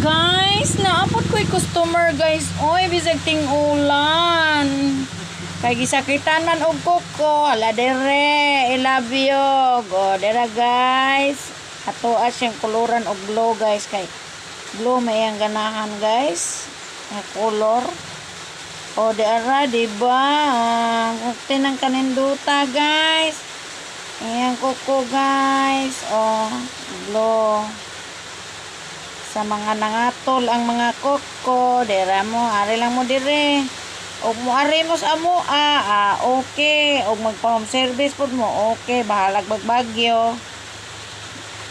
Guys, naapot ko'y customer guys. Oy, bisag ting ulan. Kay gisakitan man og kuko. Hala dere, I love you. Go dere guys. Atoa siyang kuluran og glow guys kay glow may ang ganahan guys. Ang color. O dere, diba? Tinang kaninduta guys. Ayan kuko guys. O, glow. Sa mga nangatol ang mga koko, dera mo, ari lang mo dire. Og mo ari mo sa amo, okay. Og magpa-home service pod mo, okay. Bahalag magbagyo.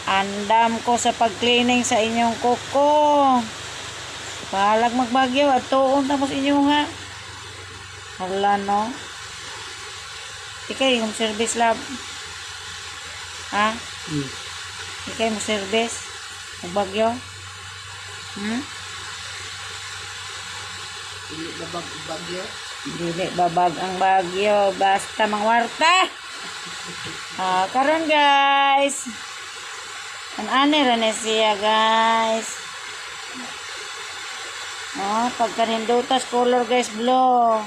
Andam ko sa pag-cleaning sa inyong koko. Bahalag magbagyo, at tuon tapos inyo ha. Hala no. Ikay home service lab. Ha? Ikay mo service. Magbagyo. Dili babag ang bagyo. Dili babag ang bagyo. Basta mangwarta. Karon guys. An-ani ra na siya guys. Pagkanindutas color guys, blue.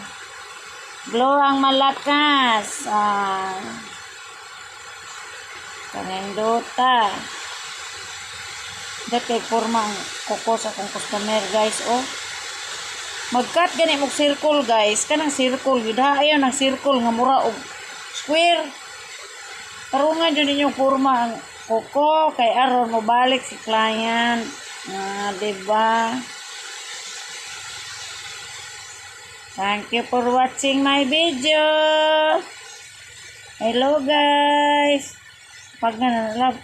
Blue ang malakas. Kaninduta. Dati forma ang kuko sa kong customer guys. Mag-cut gani mong circle guys. Kanang circle yun ha. Ayaw ng circle nga mura og square. Tarungan yun ninyong forma ang kuko. Kay aron mo balik si client. Diba? Thank you for watching my video. Hello guys. Pag na love.